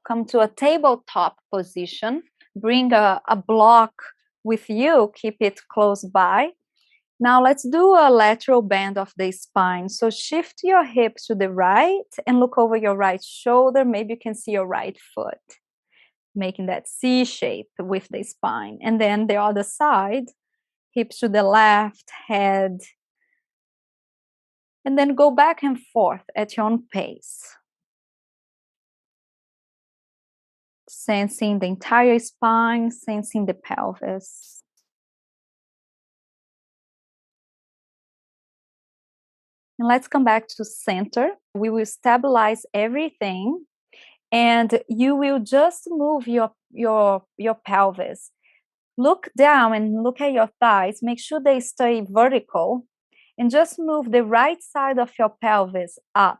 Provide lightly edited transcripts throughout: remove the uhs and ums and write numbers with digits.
come to a tabletop position. Bring a block with you, keep it close by. Now let's do a lateral bend of the spine. So shift your hips to the right and look over your right shoulder. Maybe you can see your right foot, making that C shape with the spine. And then the other side, hips to the left, head. And then go back and forth at your own pace. Sensing the entire spine, sensing the pelvis. And let's come back to center. We will stabilize everything, and you will just move your pelvis. Look down and look at your thighs. Make sure they stay vertical, and just move the right side of your pelvis up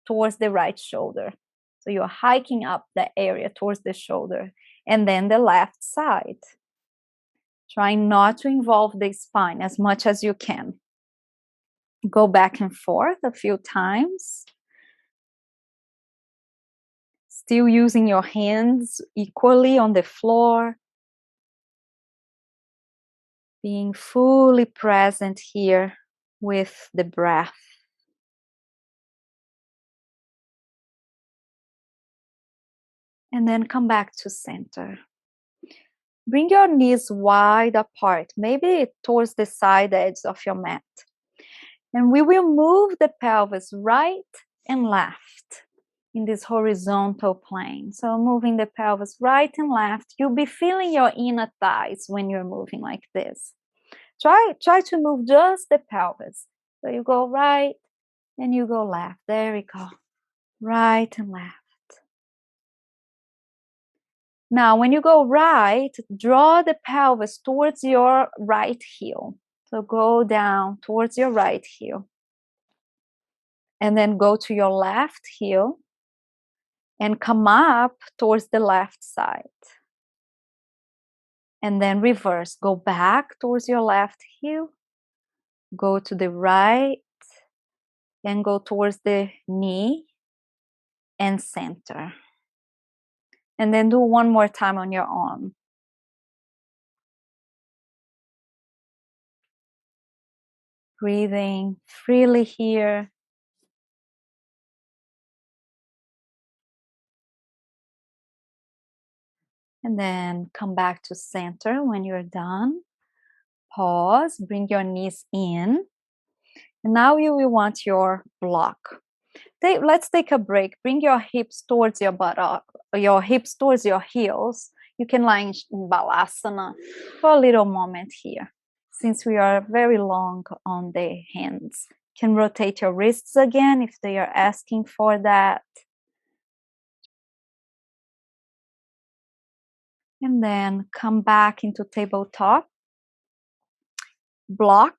towards the right shoulder. So you're hiking up the area towards the shoulder, and then the left side. Trying not to involve the spine as much as you can. Go back and forth a few times. Still using your hands equally on the floor. Being fully present here with the breath. And then come back to center. Bring your knees wide apart, maybe towards the side edge of your mat. And we will move the pelvis right and left in this horizontal plane. So moving the pelvis right and left. You'll be feeling your inner thighs when you're moving like this. Try to move just the pelvis. So you go right and you go left. There we go. Right and left. Now, when you go right, draw the pelvis towards your right heel. So go down towards your right heel. And then go to your left heel and come up towards the left side. And then reverse. Go back towards your left heel. Go to the right and go towards the knee and center. And then do one more time on your arm. Breathing freely here. And then come back to center when you're done. Pause, bring your knees in. And now you will want your block. Let's take a break. Bring your hips towards your buttock, your hips towards your heels. You can lie in balasana for a little moment here. Since we are very long on the hands, you can rotate your wrists again if they are asking for that. And then come back into tabletop. Block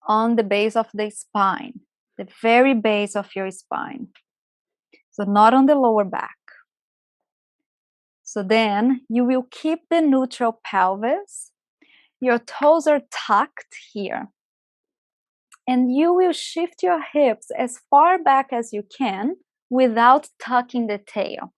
on the base of the spine, the very base of your spine. So not on the lower back. So then you will keep the neutral pelvis. Your toes are tucked here. And you will shift your hips as far back as you can without tucking the tail.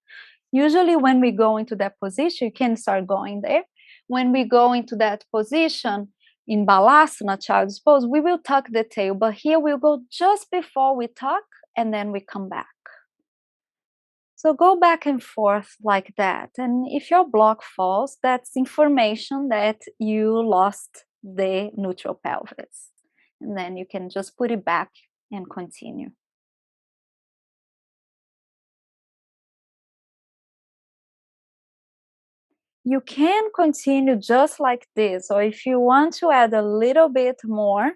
Usually when we go into that position, you can start going there. When we go into that position in balasana, child's pose, we will tuck the tail. But here we'll go just before we tuck and then we come back. So go back and forth like that. And if your block falls, that's information that you lost the neutral pelvis. And then you can just put it back and continue. You can continue just like this, or if you want to add a little bit more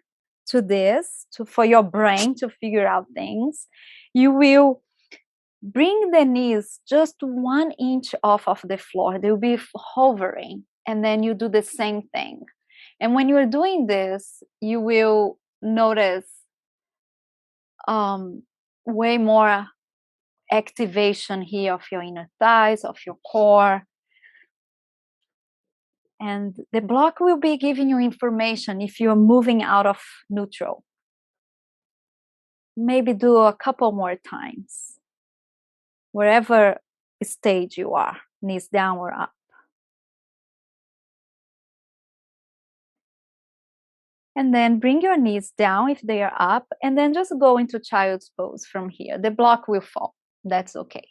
to this, for your brain to figure out things, you will bring the knees just 1 inch off of the floor. They'll be hovering, and then you do the same thing. And when you're doing this, you will notice way more activation here of your inner thighs, of your core. And the block will be giving you information if you're moving out of neutral. Maybe do a couple more times. Wherever stage you are, knees down or up. And then bring your knees down if they are up, and then just go into child's pose from here. The block will fall. That's okay.